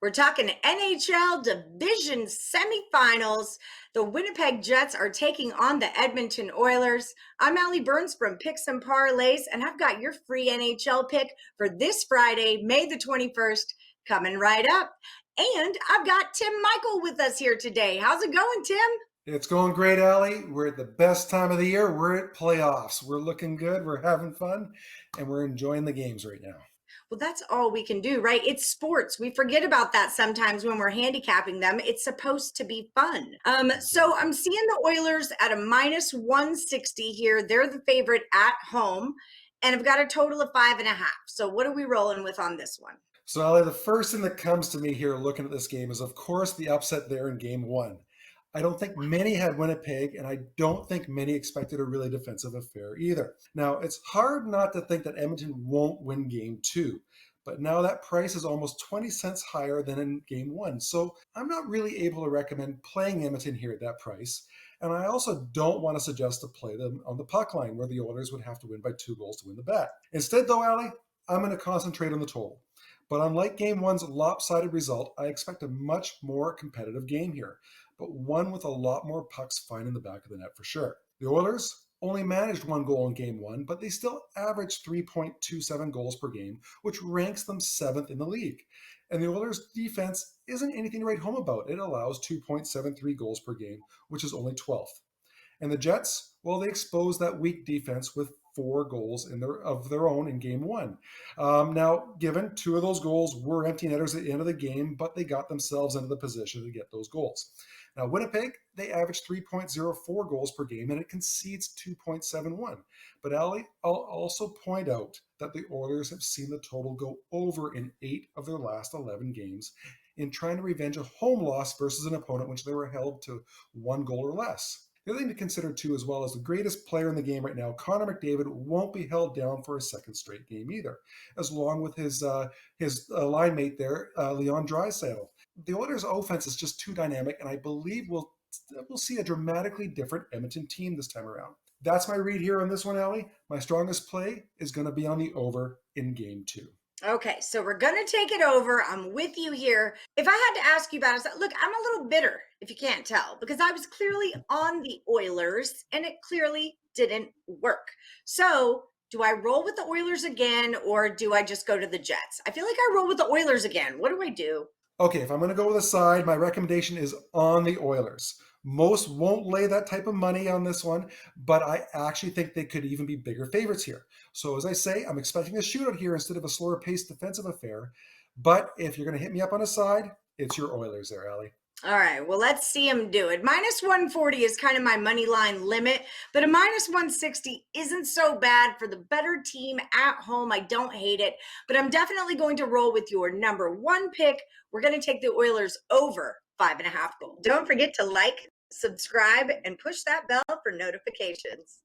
We're talking NHL Division semifinals. The Winnipeg Jets are taking on the Edmonton Oilers. I'm Allie Burns from Picks Parlays, and I've got your free NHL pick for this Friday, May the 21st, coming right up. And I've got Tim Michael with us here today. How's it going, Tim? It's going great, Allie. We're at the best time of the year. We're at playoffs. We're looking good. We're having fun, and we're enjoying the games right now. Well, that's all we can do, right? It's sports. We forget about that sometimes when we're handicapping them. It's supposed to be fun. So I'm seeing the Oilers at a minus 160 here. They're the favorite at home, and I've got a total of 5.5. So what are we rolling with on this one? So, Allie, the first thing that comes to me here looking at this game is, of course, the upset there in game one. I don't think many had Winnipeg, and I don't think many expected a really defensive affair either. Now, it's hard not to think that Edmonton won't win game two, but now that price is almost 20 cents higher than in game one. So I'm not really able to recommend playing Edmonton here at that price. And I also don't want to suggest to play them on the puck line where the Oilers would have to win by 2 goals to win the bet. Instead, though, Allie, I'm going to concentrate on the total. But unlike game one's lopsided result, I expect a much more competitive game here, but one with a lot more pucks finding the back of the net for sure. The Oilers only managed 1 goal in game one, but they still averaged 3.27 goals per game, which ranks them 7th in the league. And the Oilers' defense isn't anything to write home about. It allows 2.73 goals per game, which is only 12th. And the Jets, well, they exposed that weak defense with 4 goals of their own in game one. Now, given 2 of those goals were empty netters at the end of the game, but they got themselves into the position to get those goals. Now, Winnipeg, they averaged 3.04 goals per game, and it concedes 2.71. But Allie, I'll also point out that the Oilers have seen the total go over in 8 of their last 11 games in trying to revenge a home loss versus an opponent which they were held to 1 goal or less. The other thing to consider, too, as well as the greatest player in the game right now, Connor McDavid, won't be held down for a second straight game either, as long with his line mate there, Leon Draisaitl. The Oilers' offense is just too dynamic, and I believe we'll see a dramatically different Edmonton team this time around. That's my read here on this one, Allie. My strongest play is going to be on the over in game two. Okay, so we're going to take it over. I'm with you here. If I had to ask you about it, look, I'm a little bitter, if you can't tell, because I was clearly on the Oilers and it clearly didn't work. So do I roll with the Oilers again or do I just go to the Jets? I feel like I roll with the Oilers again. What do I do? Okay, if I'm going to go with a side, my recommendation is on the Oilers. Most won't lay that type of money on this one, but I actually think they could even be bigger favorites here. So as I say, I'm expecting a shootout here instead of a slower paced defensive affair. But if you're going to hit me up on a side, it's your Oilers there, Allie. All right, well, let's see him do it. Minus 140 is kind of my money line limit, but a minus 160 isn't so bad for the better team at home. I don't hate it, but I'm definitely going to roll with your number one pick. We're going to take the Oilers over 5.5 goals. Don't forget to like, subscribe, and push that bell for notifications.